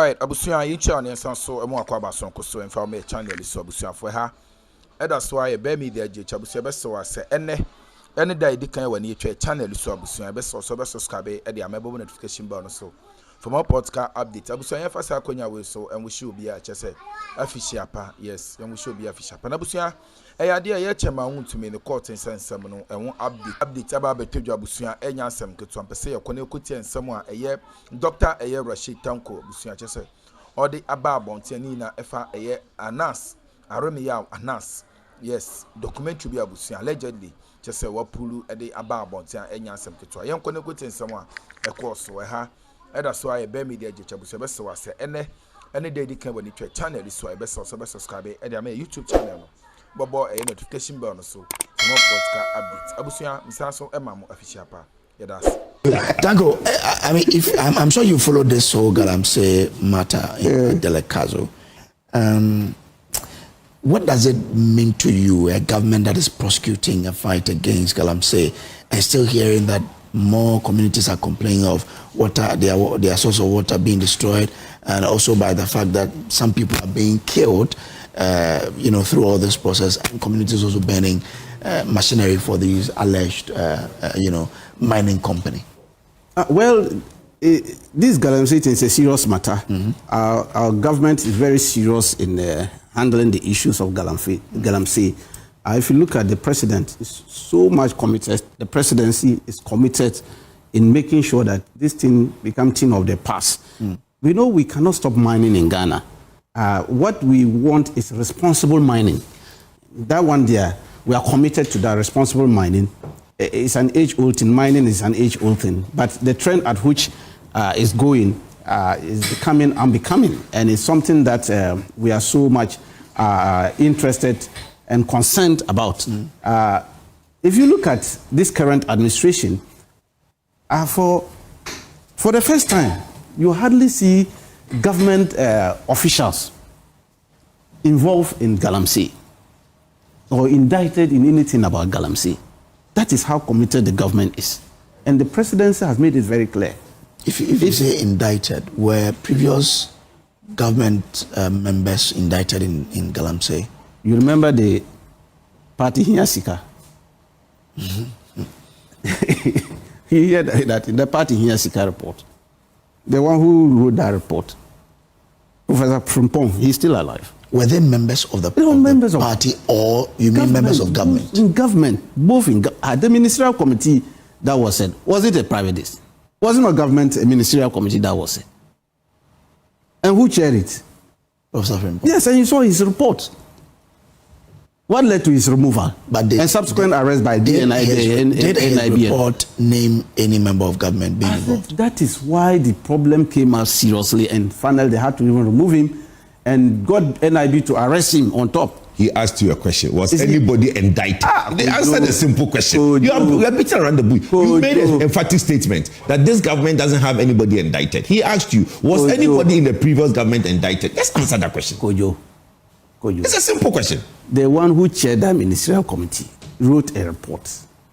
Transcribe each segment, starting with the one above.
Alright, abusuya yi channel nsan so emu akwa baso nkoso emfa me channel so abusuya fo ha. That's why e be media je abusuya be so ase ene da idi kan wani etwa channel so abusuya be so subscribe e dey amebo notification bell no so. For more podcast update abusuya yan fasa akonya we so and we should be a chese official pa. Yes, and we should be official pa. Abusuya ade ye chema Wontumi ne court nsem no enwo update aba betedwa abusuya enya nsem ketu ampese ye kone kotie nsem a eye Dr. eye Rashid Tanko abusuya chese odi aba abonte ni na efa eye Anass Akroma Anass, yes, documentary bi abusuya allegedly chese wapulu ede aba abonte enya nsem ketu a ye kone kotie nsem a ekọ so ha. That's why be media je abusuya be so ase ene dey di kan wani twa channel so e be so subscribe e dey am YouTube channel no bobo a notification bell no so more podcast updates abusuya misanso emamu official pa. Yeah, that's Tango, I mean, if I'm sure you follow this whole Galamsey matter in Delekazo. What does it mean to you, a government that is prosecuting a fight against Galamsey and still hearing that more communities are complaining of water, their source of water being destroyed, and also by the fact that some people are being killed, through all this process, and communities also burning machinery for these alleged, mining company? This Galamsey thing is a serious matter. Our government is very serious in handling the issues of Galamsey. If you look at the president, is so much committed. The presidency is committed in making sure that this thing becomes thing of the past. We know we cannot stop mining in Ghana. What we want is responsible mining. That one there, we are committed to that responsible mining. It's an age-old thing. Mining is an age-old thing. But the trend at which it's going is becoming unbecoming. And it's something that we are so much interested and concerned about. If you look at this current administration, for the first time, you hardly see government officials involved in Galamsey or indicted in anything about Galamsey. That is how committed the government is. And the presidency has made it very clear. If you say indicted, were previous government members indicted in Galamsey? You remember the party Hinyasika? He heard that in the party Hinyasika report. The one who wrote that report, Professor Frimpong, he's still alive. Were they members of the party, or you mean members of government? In government, both in the ministerial committee that was said. Was it a private list? Was it not government, a ministerial committee that was said? And who chaired it? Professor Frimpong. Yes, and you saw his report. What led to his removal? And subsequent arrest by DNIB. Did his report name any member of government being involved? That is why the problem came out seriously, and finally they had to even remove him and got NIB to arrest him on top. He asked you a question. Was anybody indicted? They answered a simple question. You are beating around the bush. You made an emphatic statement that this government doesn't have anybody indicted. He asked you, was anybody in the previous government indicted? Let's answer that question. Kojo. It's a simple question. The one who chaired that ministerial committee wrote a report,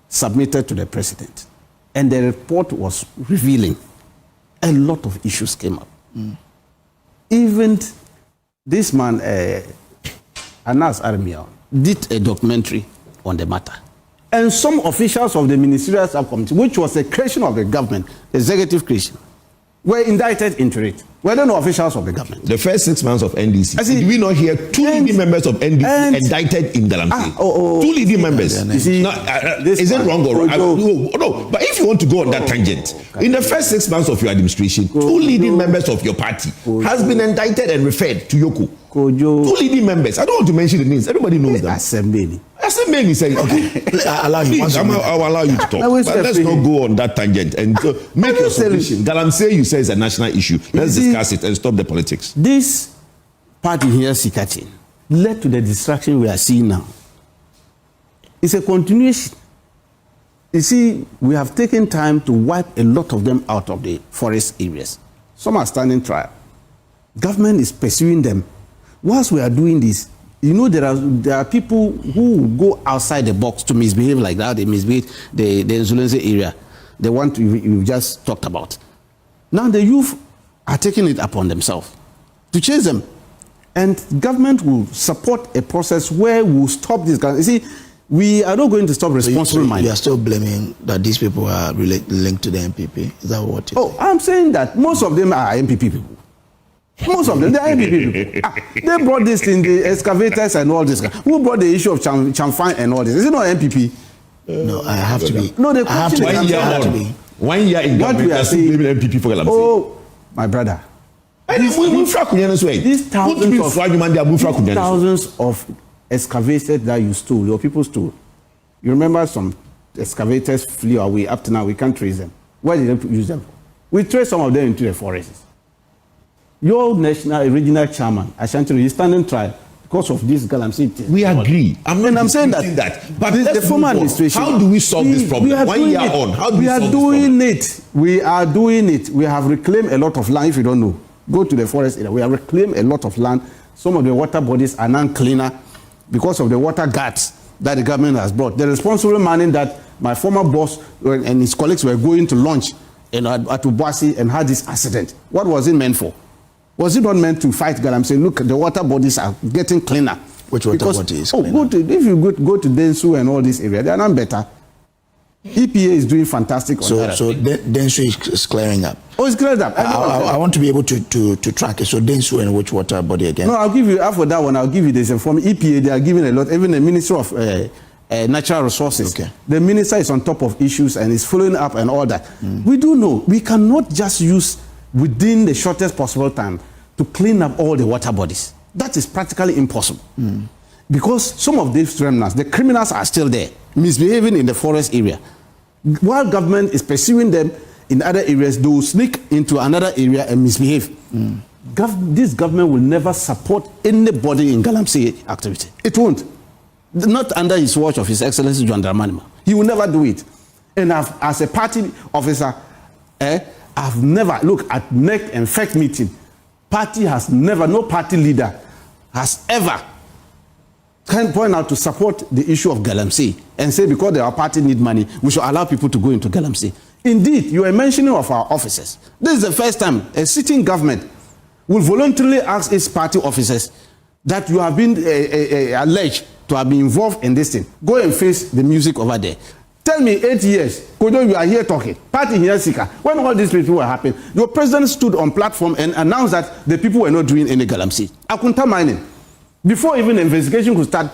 submitted to the president. And the report was revealing a lot of issues came up. Even this man, Anass Storm, did a documentary on the matter. And some officials of the ministerial subcommittee, which was a creation of the government, executive creation, were indicted into it. Were there no officials of the government? The first 6 months of NDC, did we not hear two leading members of NDC indicted in Galamsey? Two leading members. Is it wrong or wrong? No, but if you want to go on that tangent, in the first 6 months of your administration, two leading members of your party has been indicted and referred to Yoko. Two leading members. I don't want to mention the names. Everybody knows them. Assembly saying, okay, I'll allow you to talk. But let's not go on that tangent and make your solution. Galamsey, you say, is a national issue. Let's discuss it and stop the politics. This party here, Sikatin, led to the distraction we are seeing now. It's a continuation. You see, we have taken time to wipe a lot of them out of the forest areas. Some are standing trial. Government is pursuing them. Whilst we are doing this, you know, there are people who go outside the box to misbehave like that. They misbehave the Insulense area, the one you just talked about. Now the youth are taking it upon themselves to chase them. And government will support a process where we'll stop this. You see, we are not going to stop responsible mining. You are still blaming that these people are linked to the MPP. Is that what you think? I'm saying that most of them are MPP people. Most of them, they are MPP people. They brought this in the excavators and all this. Who brought the issue of Chamfine and all this? Is it not MPP? No, I have to be. No, they have to be. 1 year in government, we are still blaming MPP for Galamsey. Oh, my brother. These thousands of excavators that you stole, your people stole. You remember some excavators flew away. Up to now, we can't trace them. Why did they use them? We trace some of them into the forests. Your national regional chairman, Ashanti, is standing trial because of this Galamsey. We agree. I'm saying that. But the former administration. How do we solve this problem? 1 year on, how do we solve this problem? We are doing it. We have reclaimed a lot of land. If you don't know, go to the forest area. We have reclaimed a lot of land. Some of the water bodies are now cleaner because of the water guards that the government has brought. The responsible mining that my former boss and his colleagues were going to launch at Ubwasi and had this accident. What was it meant for? Was it not meant to fight Galamsey? Look, the water bodies are getting cleaner. Which water bodies? If you go to Densu and all this area, they are not better. EPA is doing fantastic. So Densu is clearing up. Oh, it's cleared up. I want to be able to track it. So Densu and which water body again? No, I'll give you, after that one, I'll give you this. From EPA, they are giving a lot. Even the Ministry of Natural Resources. Okay. The minister is on top of issues and is following up and all that. We do know we cannot just use within the shortest possible time to clean up all the water bodies. That is practically impossible. Because some of these remnants, the criminals are still there, misbehaving in the forest area. While government is pursuing them in other areas, they will sneak into another area and misbehave. This government will never support anybody in Galamsey activity. It won't. Not under his watch of His Excellency John Dramani. He will never do it. And as a party officer, I've never, look, at NEC and FEC meeting, party has never, no party leader has ever can point out to support the issue of Galamsey and say because our party need money, we should allow people to go into Galamsey. Indeed, you are mentioning of our officers. This is the first time a sitting government will voluntarily ask its party officers that you have been alleged to have been involved in this thing. Go and face the music over there. Tell me 8 years, Kojo, you are here talking. Party here, Sika. When all these people were happening, your president stood on platform and announced that the people were not doing any Galamsey. Akunta mining. Before even the investigation could start,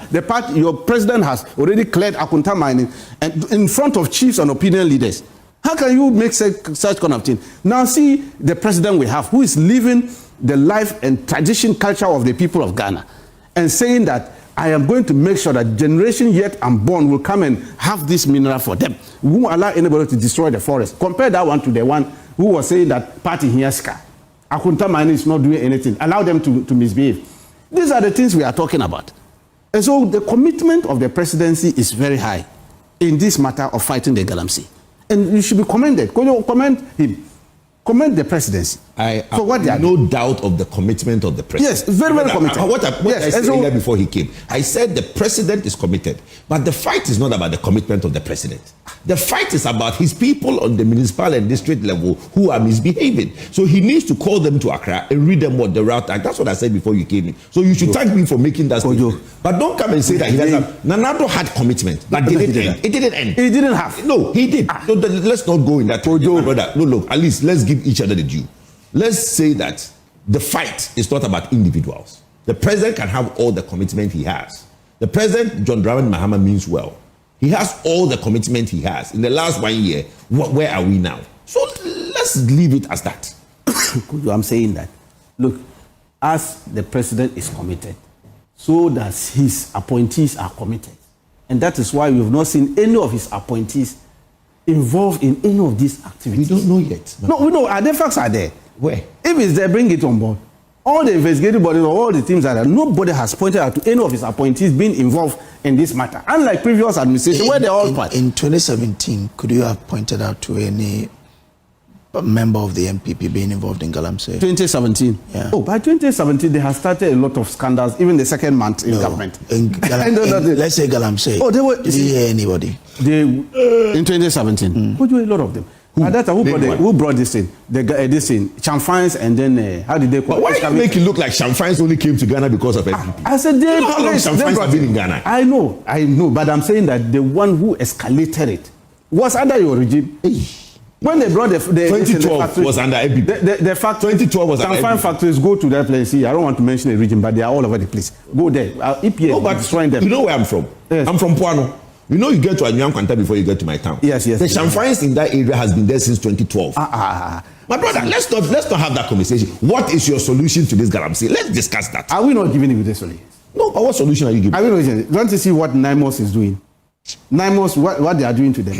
your president has already cleared Akunta mining and in front of chiefs and opinion leaders. How can you make such kind of thing? Now see the president we have who is living the life and tradition culture of the people of Ghana and saying that I am going to make sure that generation yet unborn will come and have this mineral for them. We won't allow anybody to destroy the forest. Compare that one to the one who was saying that party here, Akunta mining is not doing anything. Allow them to misbehave. These are the things we are talking about. And so the commitment of the presidency is very high in this matter of fighting the Galamsey. And you should be commended. Commend him. Commend the presidency. I have no doubt of the commitment of the president. Yes, very, very committed. What I said earlier before he came, I said the president is committed, but the fight is not about the commitment of the president. The fight is about his people on the municipal and district level who are misbehaving. So he needs to call them to Accra and read them what the route act. That's what I said before you came in. So you should thank me for making that statement. But don't come and say that he doesn't have. Nanado had commitment, but it didn't end. It didn't end. He didn't have. No, he did. So let's not go in that. Brother, no, look, at least let's give each other the due. Let's say that the fight is not about individuals. The president can have all the commitment he has. The president, John Dramani Mahama, means well. He has all the commitment he has. In the last 1 year, where are we now? So let's leave it as that. I'm saying that. Look, as the president is committed, so does his appointees are committed. And that is why we have not seen any of his appointees involved in any of these activities. We don't know yet. No, we know. The facts are there. Where? If it's there, bring it on board. All the investigative bodies, all the teams are there. Nobody has pointed out to any of his appointees being involved in this matter. Unlike previous administration, where they all part. In 2017, could you have pointed out to any member of the MPP being involved in Galamsey? 2017. Yeah. Oh, by 2017, they have started a lot of scandals, even the second month in government. Let's say Galamsey. Oh, they were. Did you hear anybody? In 2017. A lot of them. Who brought this in? This in Chamfines, and then how did they call? But why do you make it look like Chamfines only came to Ghana because of NPP? I said you know how long Chamfines have been in Ghana? I know, but I'm saying that the one who escalated it was under your regime. When they brought the 2012 factory, was under NPP. The factory, 2012 was under Chamfine factories go to that place. See, I don't want to mention the region, but they are all over the place. Go there. EPA but destroying them. You know where I'm from? Yes. I'm from Puano. You know you get to Anyam Kwanta before you get to my town. Yes. The Chamfines in that area has been there since 2012. My brother, let's not have that conversation. What is your solution to this Galamsey? Let's discuss that. Are we not giving you this solution? No, but what solution are you giving? Are we not giving? Don't you see what NIMOS is doing? NIMOS, what they are doing to them?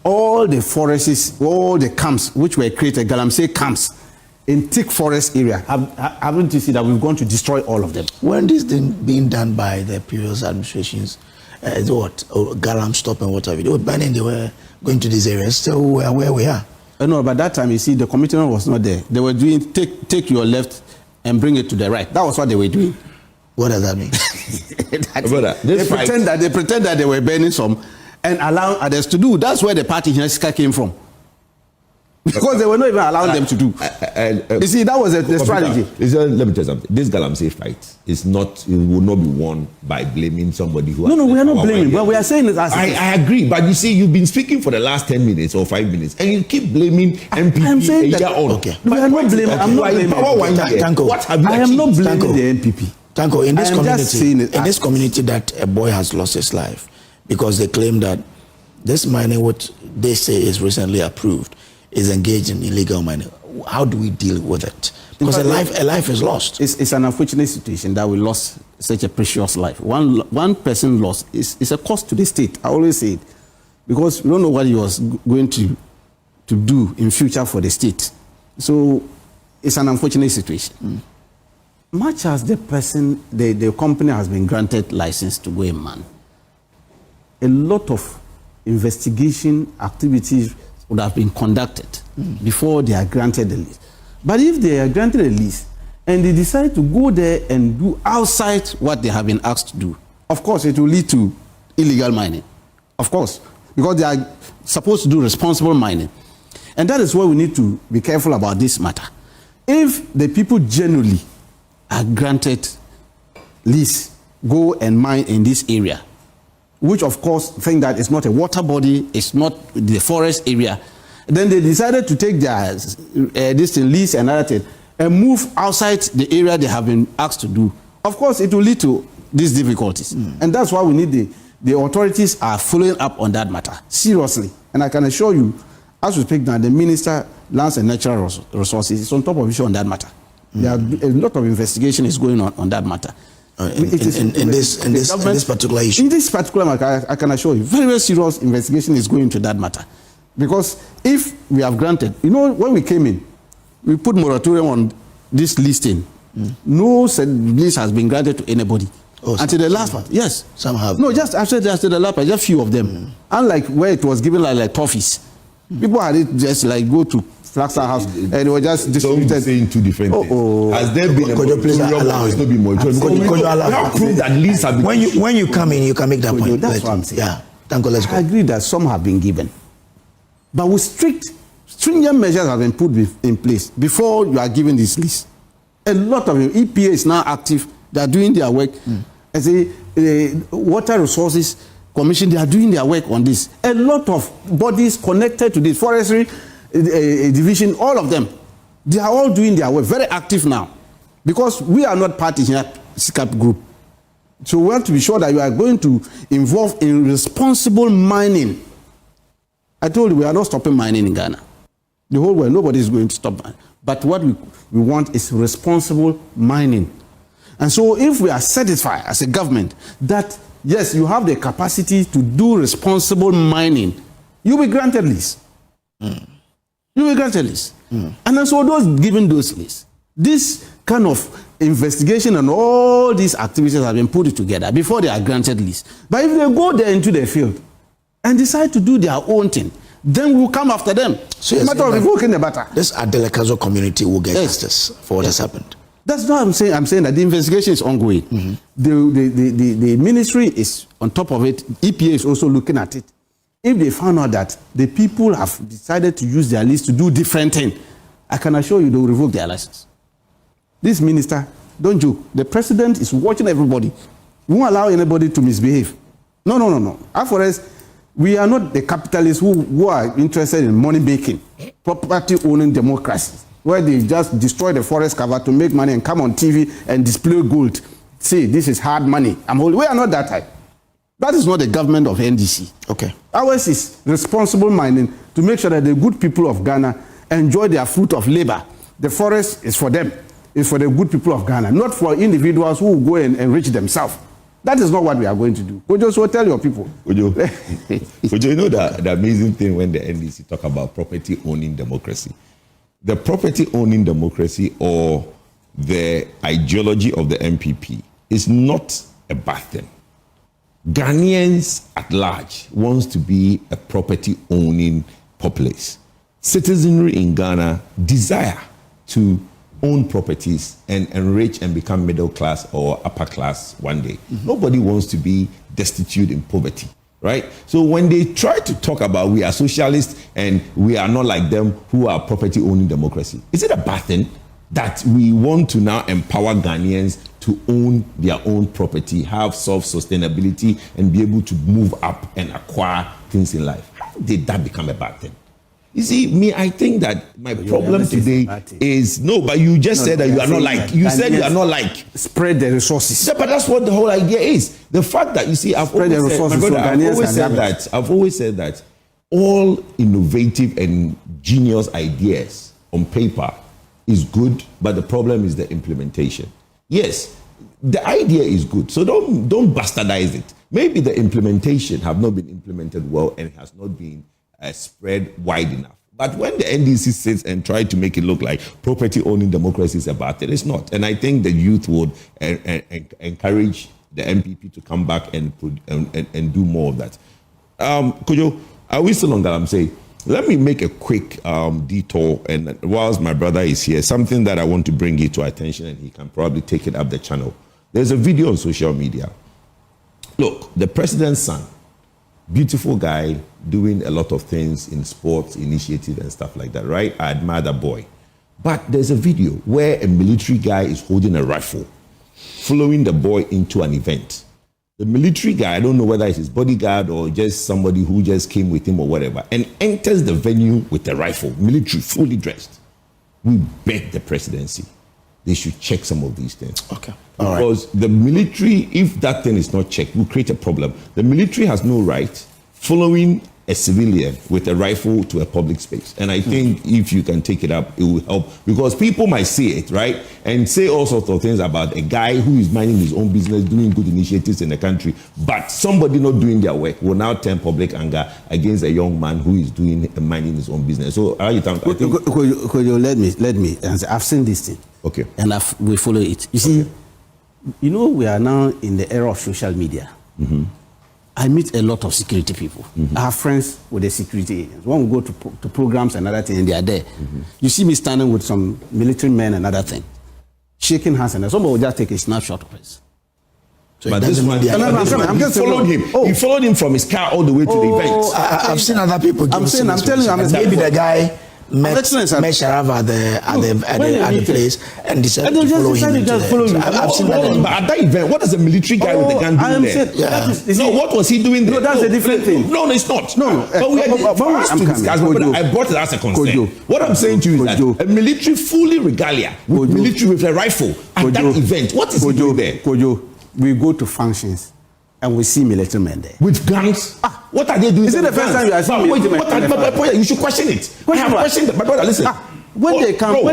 All the forests, all the camps which were created, Galamsey camps in thick forest area, haven't you seen that we've gone to destroy all of them? When this thing being done by the previous administrations, Galamsey and whatever, they were banning, they were going to these areas, still where we are. No, but that time, you see, the commitment was not there. They were doing, take your left and bring it to the right. That was what they were doing. What does that mean? Brother, they pretend that they were burning some and allow others to do. That's where the party Hineska came from. Because they were not even allowing them to do. You see, that was the strategy. Let me tell you something. This Galamsey fight is not, it will not be won by blaming somebody who... No, we are not blaming, but we are saying it as... I agree, but you see, you've been speaking for the last 10 minutes or 5 minutes, and you keep blaming MPP I'm saying that, okay. We are not blaming... I'm not blaming... What have you I am not blaming the NPP. Tanko, in this community that a boy has lost his life because they claim that this mining, what they say is recently approved, is engaged in illegal mining. How do we deal with it? Because a life is lost. It's an unfortunate situation that we lost such a precious life. One person lost is a cost to the state. I always say it. Because we don't know what he was going to do in future for the state. So it's an unfortunate situation. Much as the company has been granted license to go and mine, a lot of investigation activities would have been conducted before they are granted the lease. But if they are granted a lease and they decide to go there and do outside what they have been asked to do, of course it will lead to illegal mining. Of course, because they are supposed to do responsible mining. And that is why we need to be careful about this matter. If the people generally are granted lease, go and mine in this area, which of course think that it's not a water body, it's not the forest area, then they decided to take their this lease and other thing and move outside the area they have been asked to do. Of course, it will lead to these difficulties. And that's why we need the authorities are following up on that matter, seriously. And I can assure you, as we speak now, the Minister, Lands and Natural Resources, is on top of issue on that matter. There are a lot of investigation is going on that matter. In this particular issue? In this particular matter, I can assure you, very, very serious investigation is going into that matter. Because if we have granted, you know, when we came in, we put moratorium on this listing. No lease has been granted to anybody. Until the last part, yes. Some have. No, just after the last part, just few of them. Unlike where it was given like toffees. People had it just like go to Flaxa House and they were just distributed. Don't saying two different things. Has there been a moratorium? There's no been moratorium. When you come in, you can make that point. That's what I'm saying. Yeah. Tanko, let's go. I agree that some have been given. But with stringent measures have been put in place before you are given this list. A lot of them, EPA is now active. They are doing their work. As a Water Resources Commission, they are doing their work on this. A lot of bodies connected to this, Forestry Division, all of them, they are all doing their work, very active now. Because we are not party here, SICAP group. So we have to be sure that you are going to involve in responsible mining. I told you we are not stopping mining in Ghana. The whole world, nobody is going to stop mining. But what we want is responsible mining. And so if we are satisfied as a government that, yes, you have the capacity to do responsible mining, you will be granted lease. You will be granted lease. And so those given those lease, this kind of investigation and all these activities have been put together before they are granted lease. But if they go there into the field and decide to do their own thing, then we will come after them. So it's a matter of revoking the matter. This Adelekazo community will get justice for what has happened. That's not what I'm saying. I'm saying that the investigation is ongoing. The ministry is on top of it. EPA is also looking at it. if they found out that the people have decided to use their list to do different things, I can assure you they will revoke their license. This minister, don't joke. The president is watching everybody. We won't allow anybody to misbehave. No. As for us, we are not the capitalists who are interested in money making, property owning democracy, where they just destroy the forest cover to make money and come on TV and display gold. Say, this is hard money. We are not that type. That is not the government of NDC. Okay. Ours is responsible mining to make sure that the good people of Ghana enjoy their fruit of labor. The forest is for them. It's for the good people of Ghana, not for individuals who will go and enrich themselves. That is not what we are going to do. Ojo, so tell your people. Ojo, you know the amazing thing when the NDC talk about property owning democracy. The property owning democracy or the ideology of the MPP is not a bad thing. Ghanaians at large wants to be a property owning populace. Citizenry in Ghana desire to own properties and enrich and become middle class or upper class one day. Nobody wants to be destitute in poverty, right? So when they try to talk about we are socialists and we are not like them who are property owning democracy, is it a bad thing that we want to now empower Ghanaians to own their own property, have self-sustainability, and be able to move up and acquire things in life? How did that become a bad thing? You see, I think that my problem today is, but you just said that you are not like, you said you are not like. Spread the resources. Yeah, but that's what the whole idea is. The fact that, you see, I've always said that all innovative and genius ideas on paper is good, but the problem is the implementation. Yes, the idea is good, so don't bastardize it. Maybe the implementation have not been implemented well and it has not been spread wide enough. But when the NDC sits and try to make it look like property owning democracy is a bad thing, it's not. And I think the youth would encourage the MPP to come back and do more of that. Kojo, are we still on Galamsey? Let me make a quick detour, and whilst my brother is here, something that I want to bring you to attention, and he can probably take it up the channel. There's a video on social media. Look, the president's son, beautiful guy, doing a lot of things in sports, initiative and stuff like that, right? I admire that boy. But there's a video where a military guy is holding a rifle, following the boy into an event. The military guy, I don't know whether it's his bodyguard or just somebody who just came with him or whatever, and enters the venue with a rifle, military, fully dressed. We beg the presidency, they should check some of these things. Okay. Because the military, if that thing is not checked, will create a problem. The military has no right following a civilian with a rifle to a public space. And I think if you can take it up, it will help. Because people might see it, right? And say all sorts of things about a guy who is minding his own business, doing good initiatives in the country, but somebody not doing their work will now turn public anger against a young man who is doing and minding his own business. So let me answer. I've seen this thing. Okay. And we follow it. You see, you know, we are now in the era of social media. I meet a lot of security people. I have friends with the security agents. When we go to programs and other things, and they are there. You see me standing with some military men and other thing, shaking hands, and somebody will just take a snapshot of us. So but this one, I'm just followed him. He followed him from his car all the way to the event. I've seen other people. I'm telling you, maybe the guy met Sharaf at the place and decided to follow him. I've seen that. But at that event, what does a military guy with the gun do there? No, what was he doing there? No, that's a different thing. No, it's not. No. But we are to discuss. I brought it as a concern. What I'm saying to you is that a military fully regalia with military with a rifle at that event, what is he doing there? Kojo, we go to functions and we see military men there with guns. What are they doing? Is it the first time you are seeing military men? You should question it. I have questioned it. My brother, listen. When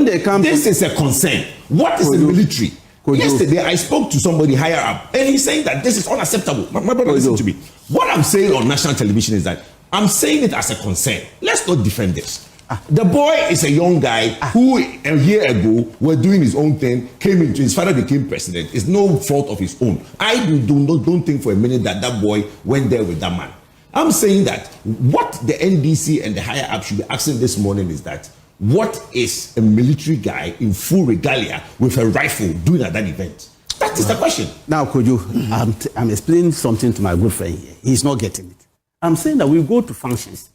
they come, this is a concern. What is the military? Yesterday, I spoke to somebody higher up, and he's saying that this is unacceptable. My brother, listen to me. What I'm saying on national television is that I'm saying it as a concern. Let's not defend this. The boy is a young guy who a year ago was doing his own thing, came into his father became president. It's no fault of his own. I don't think for a minute that boy went there with that man. I'm saying that what the NDC and the higher up should be asking this morning is that what is a military guy in full regalia with a rifle doing at that event? That is the question. Now, Kojo, I'm explaining something to my good friend here. He's not getting it. I'm saying that we go to functions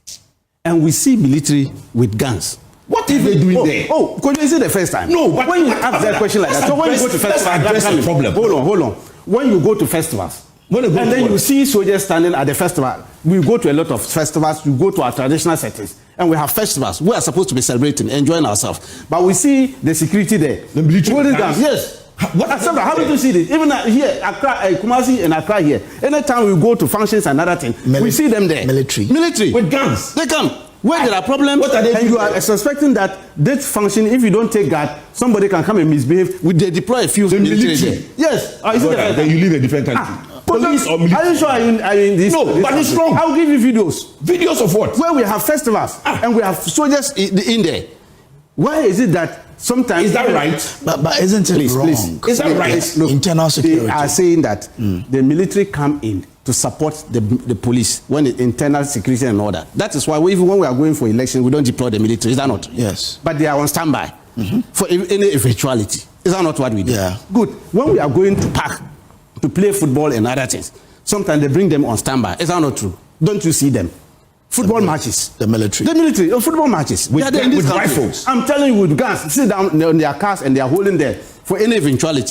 and we see military with guns. What are they doing there? Oh, because is it the first time? No, but when you ask that question like that, so when you go to festivals, that's the problem. Hold on. When you go to festivals, and then you see soldiers standing at the festival, we go to a lot of festivals, we go to our traditional settings, and we have festivals. We are supposed to be celebrating, enjoying ourselves. But we see the security there. The military guns. Yes. How did you see this? Even here, Accra, Kumasi and Accra here. Anytime we go to functions and other things, we see them there. Military. With guns. They come. Where there are problems, what are they and you are suspecting that this function, if you don't take guard, somebody can come and misbehave. They deploy a few military. Yes. Then you leave a different country. Police or military. Are you sure are you in this? No, but it's wrong. I'll give you videos. Videos of what? Where we have festivals and we have soldiers in there. Why is it that sometimes... Is that right? But isn't it wrong? Is that right? Look, internal security. They are saying that the military come in to support the police when the internal security and order. That is why even when we are going for election, we don't deploy the military. Is that not? Yes. But they are on standby for any eventuality. Is that not what we do? Yeah. Good. When we are going to park to play football and other things, sometimes they bring them on standby. Is that not true? Don't you see them? Football matches. The military. Football matches. With rifles. I'm telling you, with guns. Sit down on their cars and they are holding there for any eventuality.